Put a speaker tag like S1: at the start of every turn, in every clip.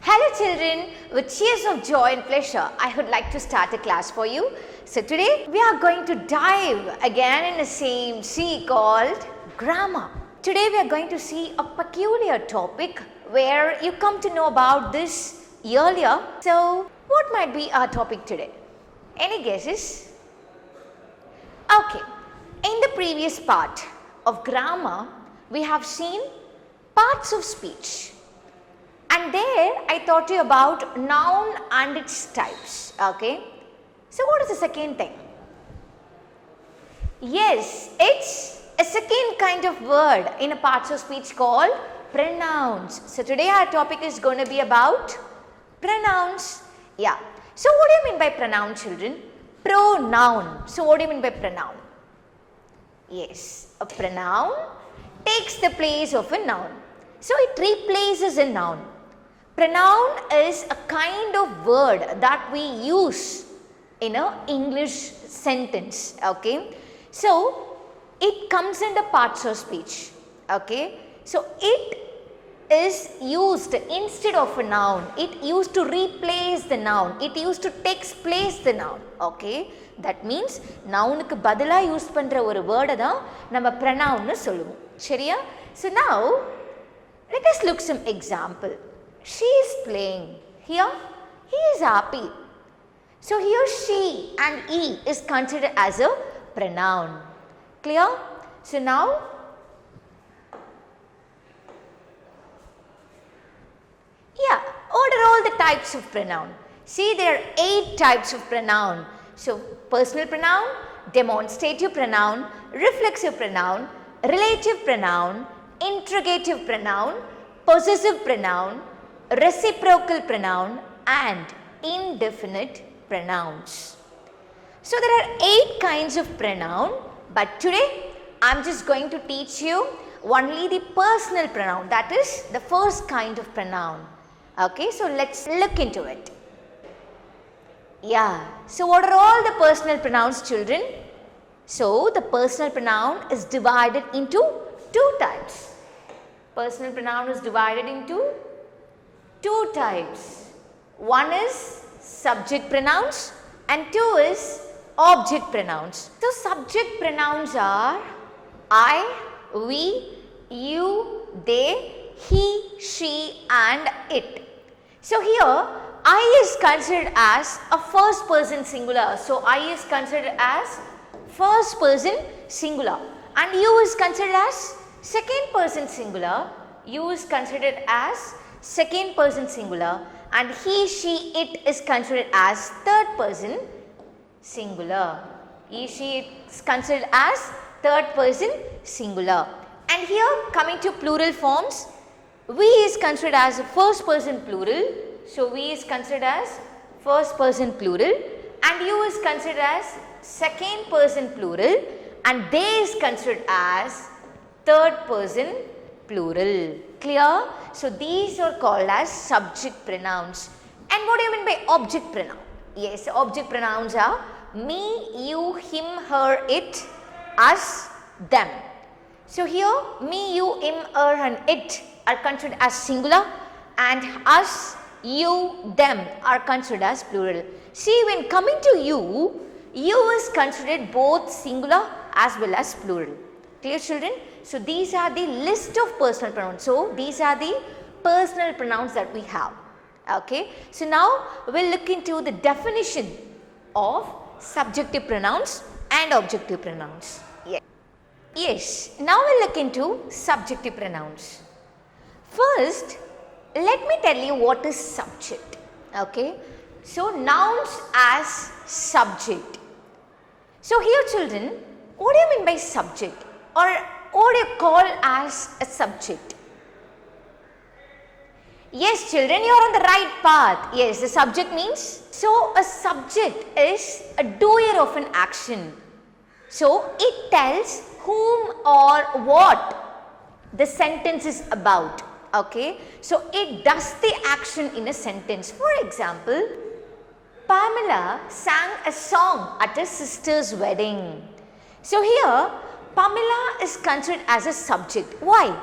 S1: Hello children, with tears of joy and pleasure, I would like to start a class for you. So today we are going to dive again in the same sea called grammar. Today we are going to see a peculiar topic where you come to know about this earlier. So what might be our topic today? Any guesses? Okay, in the previous part of grammar, we have seen parts of speech. And there I taught you about noun and its types, okay. So what is the second thing? Yes, it's a second kind of word in a parts of speech called pronouns. So today our topic is going to be about pronouns. Yeah. So what do you mean by pronoun, children? Pronoun. So what do you mean by pronoun? Yes, a pronoun takes the place of a noun. So it replaces a noun. Pronoun is a kind of word that we use in an English sentence, okay. So it comes in the parts of speech, okay. So it is used instead of a noun. It used to replace the noun. It used to take place the noun, okay. That means nounukku badala use பண்ற ஒரு word தான் நம்ம pronoun னு சொல்லுவோம். சரியா? So now let us look some example. She is playing. Here he is happy. So here she and he is considered as a pronoun. Clear? So now yeah, order all the types of pronoun. See, there are 8 types of pronoun. So personal pronoun, demonstrative pronoun, reflexive pronoun, relative pronoun, interrogative pronoun, possessive pronoun, reciprocal pronoun and indefinite pronouns. So there are 8 kinds of pronoun, but today I am just going to teach you only the personal pronoun, that is the first kind of pronoun. Okay, so let's look into it. Yeah, so what are all the personal pronouns, children? So the personal pronoun is divided into 2 types. Personal pronoun is divided into 2 types. One is subject pronouns and 2 is object pronouns. So subject pronouns are I, we, you, they, he, she and it. So here I is considered as a first person singular. So I is considered as first person singular and you is considered as second person singular. You is considered as second person singular and he, she, it is considered as third person singular. He, she is considered as third person singular. And here coming to plural forms, we is considered as a first person plural. So we is considered as first person plural and you is considered as second person plural and they is considered as third person plural. Clear? So these are called as subject pronouns. And what do you mean by object pronoun? Yes, object pronouns are me, you, him, her, it, us, them. So here me, you, him, her and it are considered as singular and us, you, them are considered as plural. See, when coming to you, you is considered both singular as well as plural. Clear, children? So these are the list of personal pronouns. So these are the personal pronouns that we have. Okay. So now we will look into the definition of subjective pronouns and objective pronouns. Yes. Now we will look into subjective pronouns. First, let me tell you what is subject. Okay. So nouns as subject. So here, children, what do you mean by subject or what do you call as a subject? Yes, children, you are on the right path. Yes, the subject means, so a subject is a doer of an action. So it tells whom or what the sentence is about. Okay, so it does the action in a sentence. For example, Pamela sang a song at her sister's wedding. So here Pamela is considered as a subject. Why?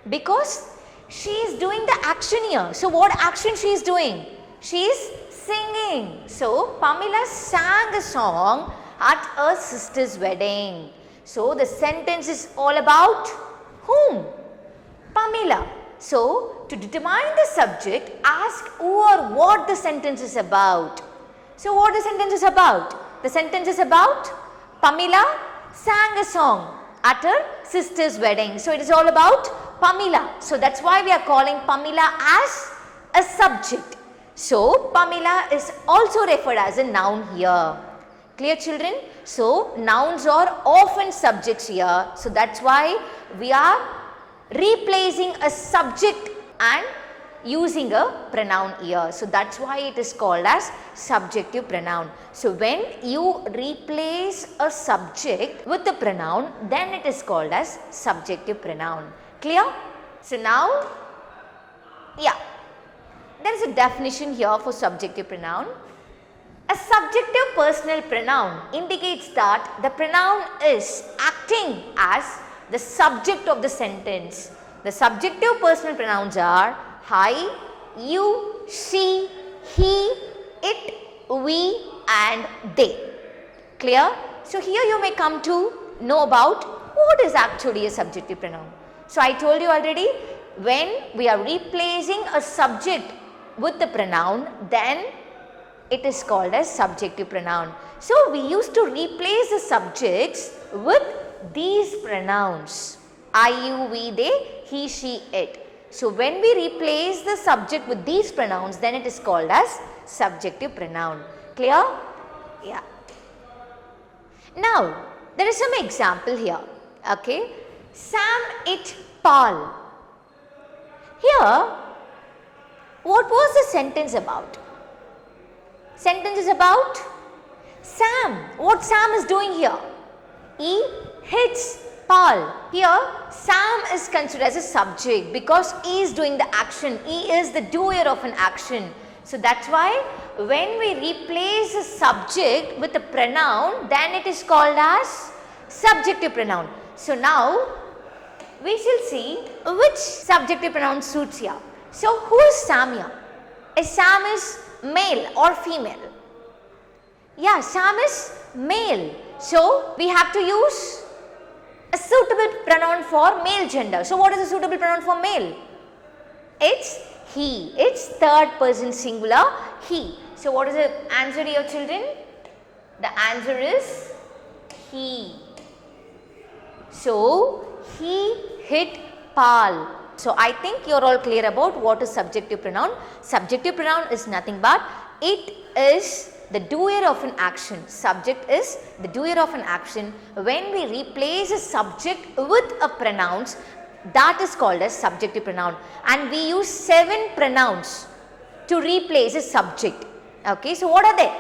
S1: Because she is doing the action here. So what action she is doing? She is singing. So Pamela sang a song at her sister's wedding. So the sentence is all about whom? Pamela. So to determine the subject, ask who or what the sentence is about. So what the sentence is about? The sentence is about Pamela sang a song at her sister's wedding. So it is all about Pamela. So that's why we are calling Pamela as a subject. So Pamela is also referred as a noun here. Clear, children? So nouns are often subjects here. So that's why we are replacing a subject and using a pronoun here. So that's why it is called as subjective pronoun. So when you replace a subject with a pronoun, then it is called as subjective pronoun. Clear? So now, yeah, there is a definition here for subjective pronoun. A subjective personal pronoun indicates that the pronoun is acting as the subject of the sentence. The subjective personal pronouns are I, you, she, he, it, we and they. Clear? So here you may come to know about what is actually a subjective pronoun. So I told you already, when we are replacing a subject with the pronoun, then it is called as subjective pronoun. So we used to replace the subjects with these pronouns. I, you, we, they, he, she, it. So when we replace the subject with these pronouns, then it is called as subjective pronoun. Clear? Yeah. Now there is some example here. Okay. Sam, it, Paul. Here, what was the sentence about? Sentence is about Sam. What Sam is doing here? He hits Paul. Here, Sam is considered as a subject because he is doing the action. He is the doer of an action. So that's why when we replace a subject with a pronoun, then it is called as subjective pronoun. So now we shall see which subjective pronoun suits here. So who is Sam here? Is Sam is male or female? Yeah, Sam is male. So we have to use a suitable pronoun for male gender. So what is a suitable pronoun for male? It's he. It's third person singular, he. So what is the answer here, children? The answer is he. So he hit Paul. So I think you are all clear about what is subjective pronoun. Subjective pronoun is nothing but it is the doer of an action. Subject is the doer of an action. When we replace a subject with a pronouns, that is called as subjective pronoun. And we use 7 pronouns to replace a subject. Okay, so what are they?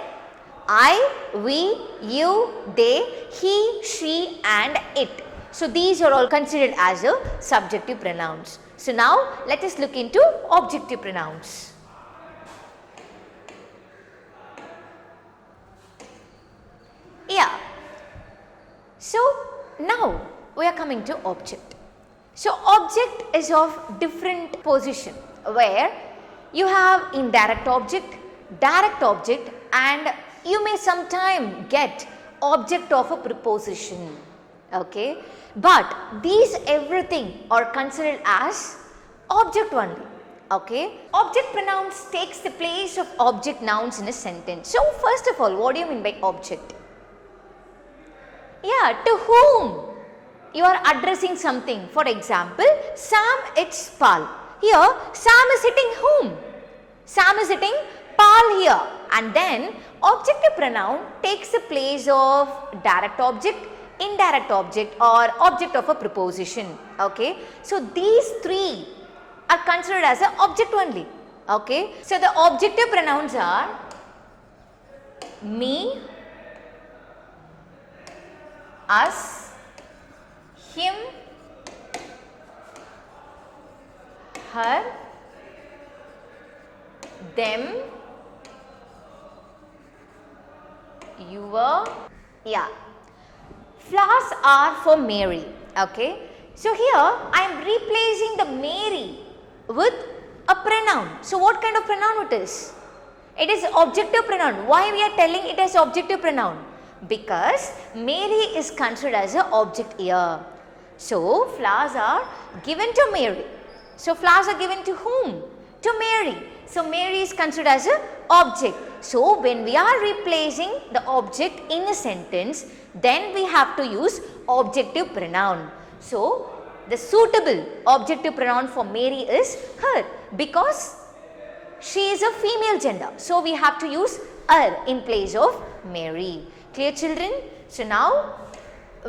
S1: I, we, you, they, he, she and it. So these are all considered as a subjective pronouns. So now let us look into objective pronouns. Yeah. So now we are coming to object. So object is of different position where you have indirect object, direct object and you may sometime get object of a preposition. Okay. But these everything are considered as object only. Okay. Object pronouns takes the place of object nouns in a sentence. So first of all, what do you mean by object? Yeah, to whom you are addressing something. For example, Sam hits Paul. Here, Sam is hitting whom? Sam is hitting Paul here. And then objective pronoun takes the place of direct object, indirect object or object of a preposition. Okay. So these 3 are considered as an object only. Okay. So the objective pronouns are me, us, him, her, them, your, yeah. Flowers are for Mary. Okay. So here I am replacing the Mary with a pronoun. So what kind of pronoun it is? It is objective pronoun. Why we are telling it as objective pronoun? Because Mary is considered as an object here. So flowers are given to Mary. So flowers are given to whom? To Mary. So Mary is considered as an object. So when we are replacing the object in a sentence, then we have to use objective pronoun. So the suitable objective pronoun for Mary is her, because she is a female gender. So we have to use her in place of Mary. Clear, children? So now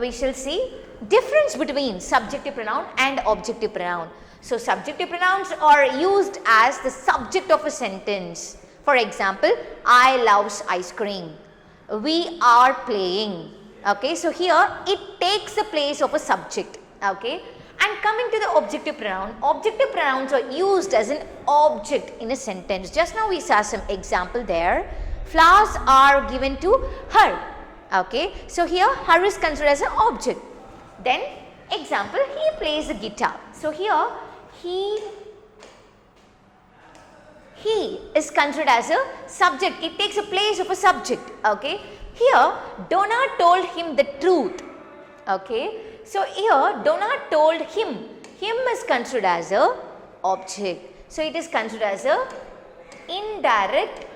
S1: we shall see difference between subjective pronoun and objective pronoun. So subjective pronouns are used as the subject of a sentence. For example, I loves ice cream. We are playing. Okay, so here it takes the place of a subject. Okay, and coming to the objective pronouns are used as an object in a sentence. Just now we saw some example there. Flowers are given to her. Okay, so here her is considered as an object. Then example, he plays the guitar. So here he is considered as a subject. It takes a place of a subject. Okay, here Donna told him the truth. Okay, so here Donna told him. Him is considered as a object. So it is considered as a indirect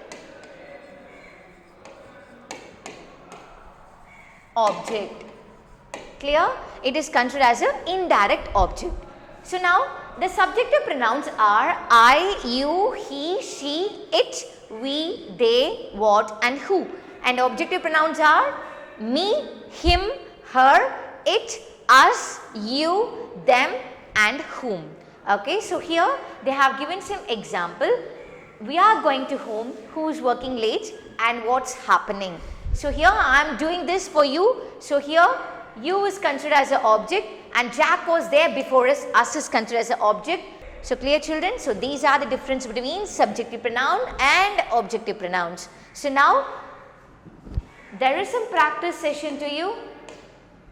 S1: object. Clear? It is considered as an indirect object. So now the subjective pronouns are I, you, he, she, it, we, they, what and who. And objective pronouns are me, him, her, it, us, you, them and whom. Okay, so here they have given some example. We are going to home, who is working late and what's happening. So here I am doing this for you. So here you is considered as an object and Jack was there before us is considered as an object. So clear, children? So these are the difference between subjective pronoun and objective pronouns. So now there is some practice session to you.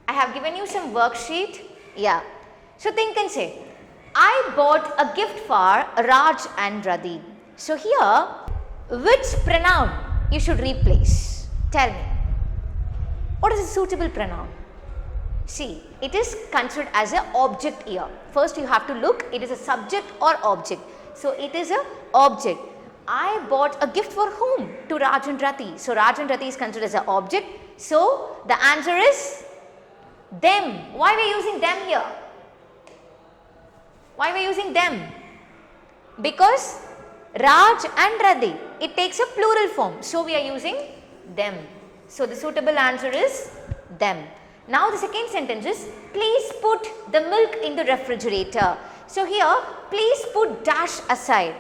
S1: I have given you some worksheet. Yeah. So think and say, I bought a gift for Raj and Radhi. So here, which pronoun you should replace? Tell me. What is a suitable pronoun? See, it is considered as an object here. First you have to look, it is a subject or object. So it is an object. I bought a gift for whom? To Raj and Radhi. So Raj and Radhi is considered as an object. So the answer is them. Why we are using them here? Why we are using them? Because Raj and Radhi, it takes a plural form. So we are using them. So the suitable answer is them. Now the second sentence is, please put the milk in the refrigerator. So here, please put dash aside.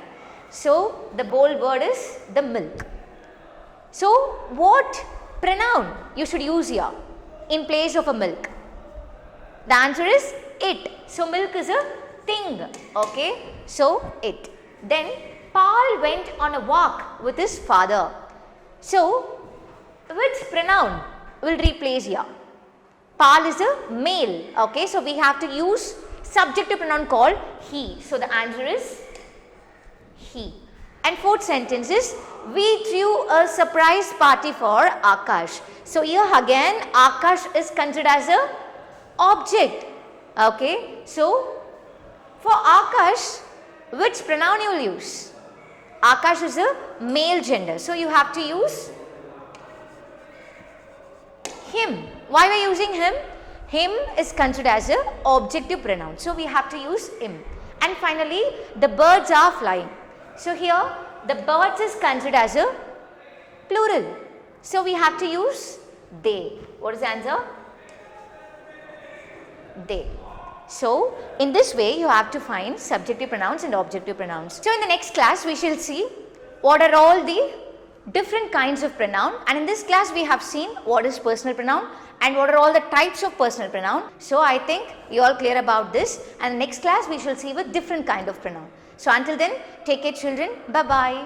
S1: So the bold word is the milk. So what pronoun you should use here in place of a milk? The answer is it. So milk is a thing. Okay. So it. Then Paul went on a walk with his father. So which pronoun will replace here? Paul is a male. Okay. So we have to use subjective pronoun called he. So the answer is he. And fourth sentence is, we threw a surprise party for Akash. So here again Akash is considered as a object. Okay. So for Akash, which pronoun you will use? Akash is a male gender. So you have to use him. Why we are using him? Him is considered as a objective pronoun. So we have to use him. And finally, the birds are flying. So here the birds is considered as a plural. So we have to use they. What is the answer? They. So in this way you have to find subjective pronouns and objective pronouns. So in the next class we shall see what are all the different kinds of pronoun, and in this class we have seen what is personal pronoun and what are all the types of personal pronoun. So I think you all clear about this, and next class we shall see with different kind of pronoun. So until then, take care children, bye bye.